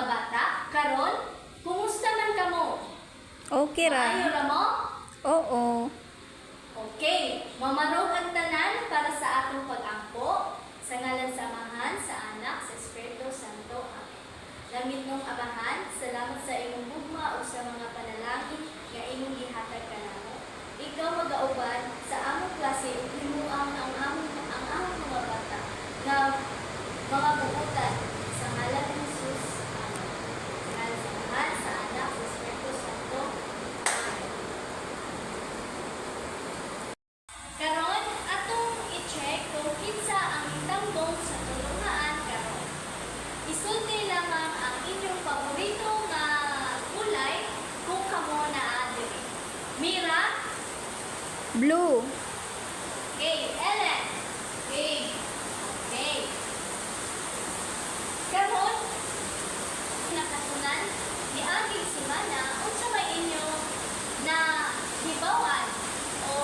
mga bata, karon, kumusta man kamo? Okay ra. Maayo ra mo? Oo. Okay, mamarog ang tanan para sa atong pag-angko, sa ngalan sa Amahan, sa Anak, sa Espiritu Santo. Amen. Lamit nung Amahan, salamat sa imong gugma o sa mga panalangin nga imong gihatag kanamo. Ikaw mag-auban sa among klase ug himuang ang among mga bata nga mga buutan sa ngalan ni Jesus. Amen. Sa ngalan sa Amahan, sa Anak, sa Espiritu Santo. Amen. Karon atong i-check kung kinsa ang hitambong sa tulungaan karon. Isulti lamang ang inyong paborito nga kulay kung kamo naa diri. Mira, Blue. okay. Ellen, okay. Okay. Karon nakatunan ni Aging Simana unsa may inyo na hibawan o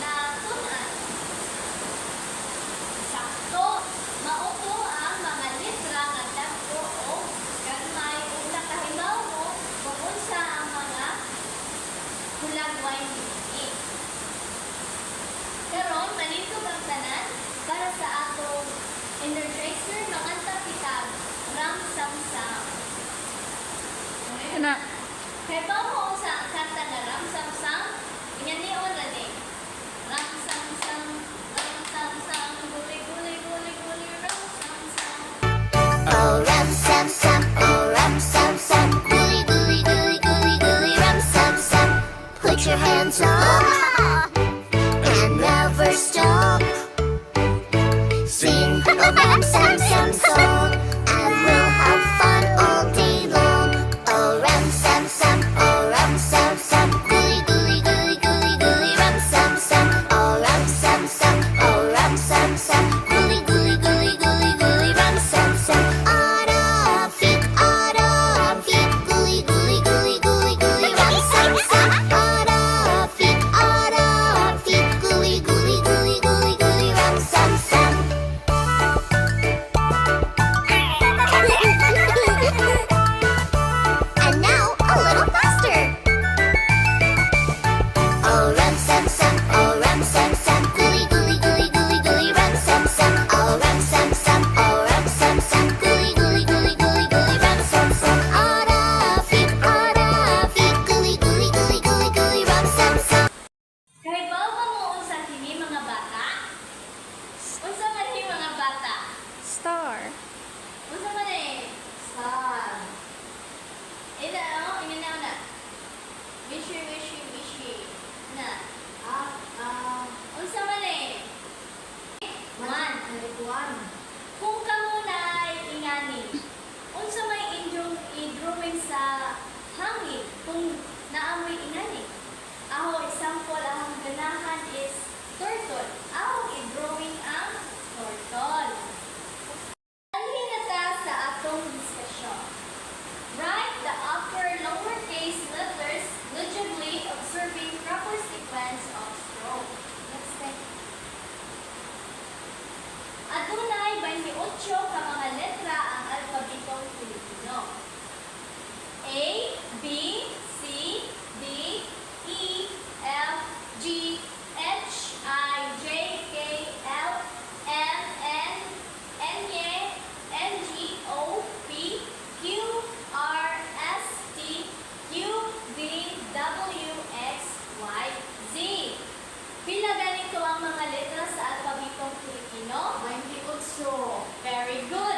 natunan. Sakto, mauto ang mga letra nga dagko o gagmay ug nakahibaw mo kung unsa ang mga hulagway niini. Karon malito ang tanan para sa atong energizer manganta kitag Ram Sam Sam. Ana. Kay ba mo sa ang kanta nga Ram Sam Sam? Ingan ni oras eh. Ram Sam Sam, Ram Sam Sam, guli guli guli guli Ram Sam Sam. Oh ram sam sam, oh ram sam sam, gooey gooey gooey gooey gooey ram sam sam. Put your hands up and never stop. Sing a ram sam sam song and we'll have fun all day long. Oh ram sam sam, oh ram sam sam, gooey gooey gooey gooey gooey ram sam sam. Oh ram sam sam, oh ram sam sam, gooey gooey gooey gooey gooey ram sam sam. Feet, gooey gooey gooey gooey gooey ram sam sam. Feet, gooey gooey gooey gooey gooey ram sam sam. And now a little faster. Oh ram sam sam, oh ram sam sam, gooey gooey gooey gooey gooey ram sam sam. Oh ram sam sam, oh ram sam sam, gooey gooey gooey gooey gooey ram sam sam. Feet, gooey gooey gooey gooey gooey ram sam sam. Kay ba mo unsa kini mga bata? Unsa man ni mga bata? Star. Unsa man eh? Star. Ida oh, ingin na. Wishy wishy wishy. Na. Unsa man eh? One. Kung kamo na ingani, unsa may inyong i-drawing sa hangin kung naamoy ingani? Ako example ang ganahan is turtle. Ako i-drawing ang turtle. Alhin na ta sa atong diskusyon. Write the upper lowercase letters legibly observing proper sequence of stroke. Let's take. Adunay 28 ka mga letra ang alpabetong Filipino. A, B, C, D, E, F, G, H, I, J, K, L, M, N, N, N, G, O, P, Q, R, S, T, U, V, W, X, Y, Z. Pila ganito ang mga letra sa alpabetong Filipino? 28. Very good.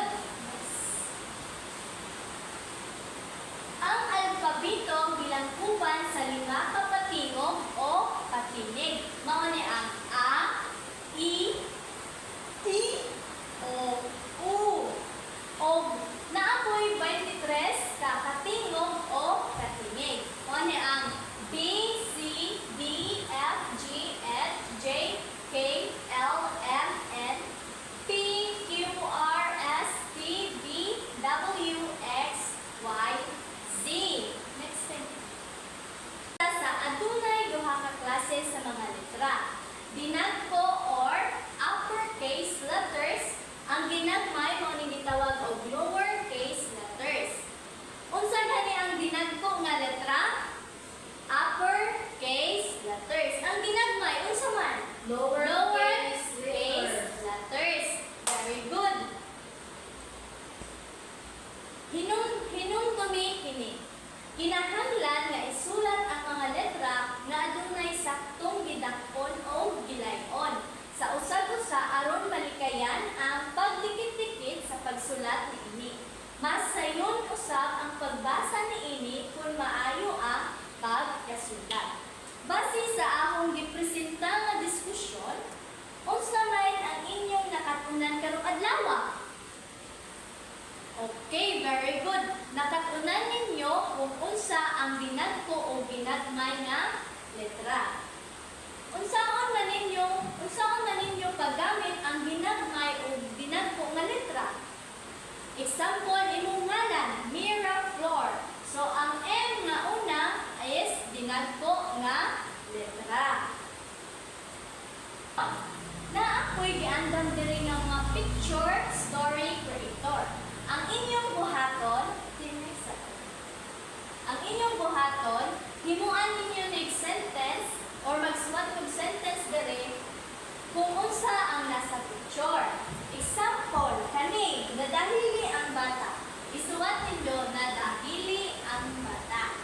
kini. Kinahanglan nga isulat ang mga letra nga adunay saktong gidakpon o gilayon. Sa usag-usa aron malikayan ang pagdikit-dikit sa pagsulat niini. Mas sayon usab ang pagbasa niini kung maayo ang pagkasulat. Base sa akong gipresenta nga diskusyon, unsa may ang inyong nakatunan karong adlaw? Okay, very good. Nakatunan ninyo kung unsa ang ginagko o ginagmay nga letra. Unsaon na ninyo paggamit ang ginagmay o ginagko nga letra? Example, imong ngalan, Mira Flor. So, ang M nga una is ginagko nga letra. Na ako'y giandam diri nga mga picture story creator. Ang inyong buhaton, himuan ninyo nig sentence or magsuwat og sentence diri kung unsa ang nasa picture. Example, kani nadahili ang bata. Isuwat ninyo nadahili ang bata.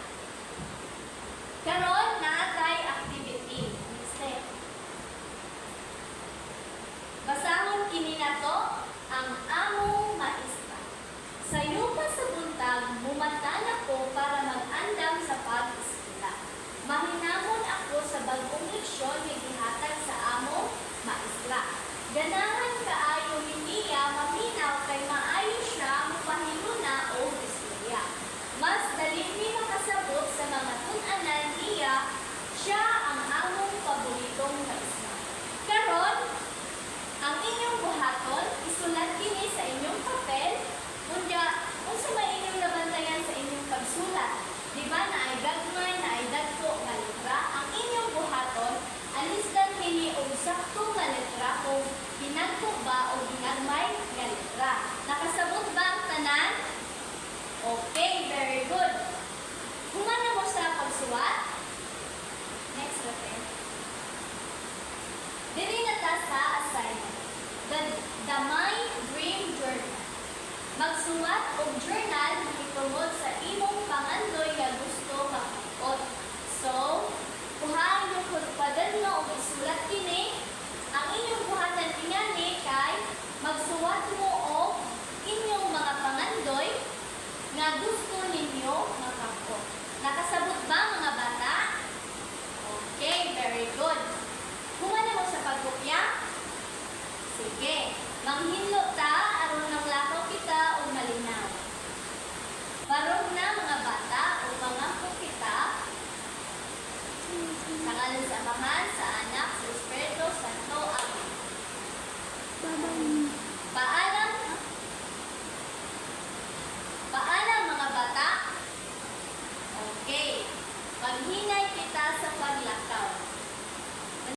Karon naatay activity. Next. Basahon kini nato ang among maestra. Sayo pa sa buntag, mumatan ako para mag-andam sa pag-eskwela. Mahinamon ako sa bagong leksyon nga gihatag sa among maestra. Ganahan kaayo ni niya maminaw kay maayo siya mapahiluna o istorya. Mas dali ni makasabot sa mga tun-anan niya, siya ang among paboritong maestra. Karon, ang inyong buhaton, isulat kini sa inyong papel. Unsa may inyong nabantayan sa inyong pagsulat? Di ba na ay gagmay, na ay dagko nga letra? Ang inyong buhaton, alisdan kini og sakto nga letra kung ginagko ba o ginagmay nga letra. Nakasabot ba ang tanan? Okay, very good. Humana mo sa pagsulat? Next, okay. Diri na ta sa assignment. The My Dream Journal. Magsuwat og journal hitungod sa imong pangandoy nga gusto makapot. So, kuhaan yung padalno og isulat kini. Ang inyong buhatan ingani kay magsuwat mo